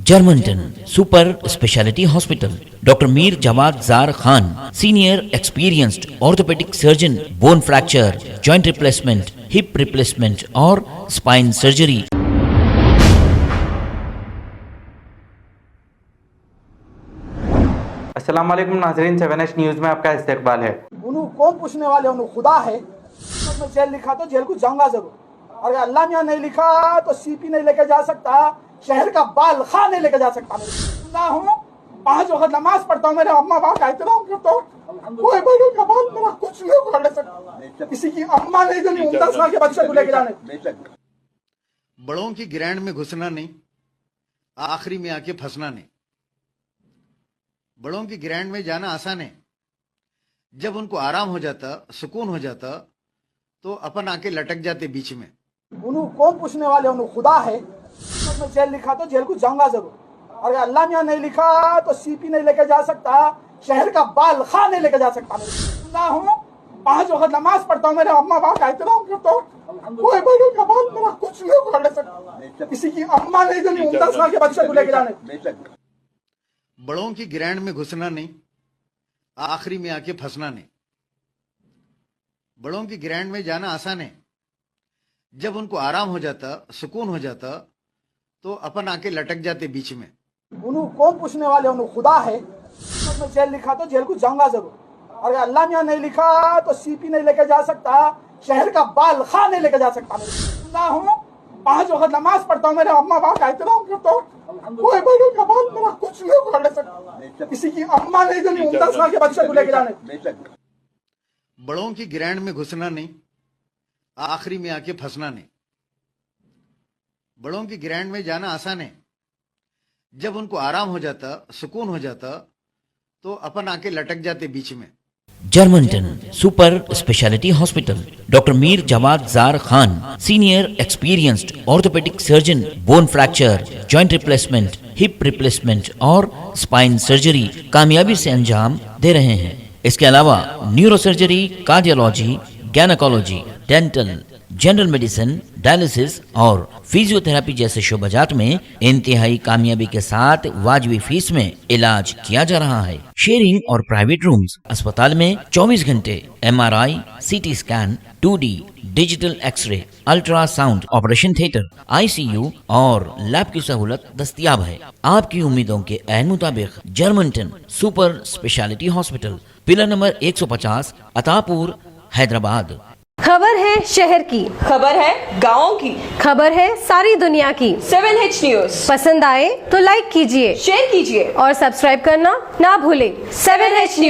Germanton super speciality hospital, doctor Mir Jawad Jar Khan, senior experienced orthopaedic surgeon, bone fracture, joint replacement, hip replacement और spine surgery. अस्सलाम वालेकुम नाज़रीन, 7H news में आपका इस्तकबाल है। उन्हों कौन पूछने वाले, उन्हों खुदा है। मैं जेल लिखा तो जेल को जाऊंगा जरूर, और अल्लाह मियाँ नहीं लिखा तो सीपी नहीं लेके जा सकता, शहर का बाल खा नहीं लेके जा सकता। मैं हूँ 5 वक्त नमाज पढ़ता हूँ, मेरे अम्मा बाप का एहतराम करता हूँ, कोई बड़ों का बाल मेरा कुछ नहीं उखाड़ सकता। किसी की अम्मा नहीं जो 19 साल के बच्चे को लेके जाने। बड़ों की ग्रैंड में घुसना नहीं, आखिरी में आके फंसना नहीं। बड़ों की ग्रैंड में जाना आसान है, जब उनको आराम हो जाता, सुकून हो जाता, तो अपन आके लटक जाते बीच में। उन्हों कौन पूछने वाले, उन्हों खुदा है। मैं जेल लिखा तो जेल को जाऊंगा जरूर, और अल्लाह मियाँ नहीं लिखा तो सीपी नहीं लेके जा सकता, शहर का बाल खा नहीं लेके जा सकता। मैं हूँ 5 वक्त नमाज पढ़ता हूँ, मेरे अम्मा बाप का एहतराम करता हूँ, कोई बड़ों का बाल मेरा कुछ नहीं उखाड़ सकता। किसी की अम्मा नहीं जो 19 साल के बच्चे को लेके जाने। बड़ों की ग्रैंड में घुसना नहीं, आखिरी में आके फंसना नहीं। बड़ों की ग्रैंड में जाना आसान है, जब उनको आराम हो जाता, सुकून हो जाता, तो अपन आके लटक जाते बीच में। उन्हों कौन पूछने वाले, उन्हों खुदा है। मैं जेल लिखा तो जेल को जाऊंगा जरूर, और अल्लाह मियाँ नहीं लिखा तो सीपी नहीं लेके जा सकता, शहर का बाल खा नहीं लेके जा सकता। मैं हूँ 5 वक्त नमाज पढ़ता हूँ, मेरे अम्मा बाप का एहतराम करता हूँ, कोई बड़ों का बाल मेरा कुछ नहीं उखाड़ सकता। किसी की अम्मा नहीं जो 19 साल के बच्चे को लेके जाने। बड़ों की ग्रैंड में घुसना नहीं, आखिरी में आके फंसना नहीं। बड़ों की ग्रैंड में जाना आसान है, जब उनको आराम हो जाता, सुकून हो जाता, तो अपन आके लटक जाते बीच में। Germanten super speciality hospital, doctor Mir Jawad Jar Khan, senior experienced orthopaedic surgeon, bone fracture, joint replacement, hip replacement और स्पाइन सर्जरी कामयाबी से अंजाम दे रहे हैं। इसके अलावा neuro surgery, cardiology, gynaecology, dental, general medicine, dialysis और फिजियोथेरेपी जैसे शोबाजात में इंतहाई कामयाबी के साथ वाजबी फीस में इलाज किया जा रहा है। शेयरिंग और प्राइवेट रूम्स, अस्पताल में 24 घंटे MRI, CT scan, 2D digital x-ray, ultrasound, operation theatre, ICU और लैब की सहूलत दस्तयाब है। आपकी उम्मीदों के ऐन मुताबिक Germanten super speciality hospital, pillar number 150, Attapur, Hyderabad. खबर है शहर की, खबर है गाँव की, खबर है सारी दुनिया की। 7H न्यूज़ पसंद आए तो लाइक कीजिए, शेयर कीजिए और सब्सक्राइब करना ना भूलें। 7H news.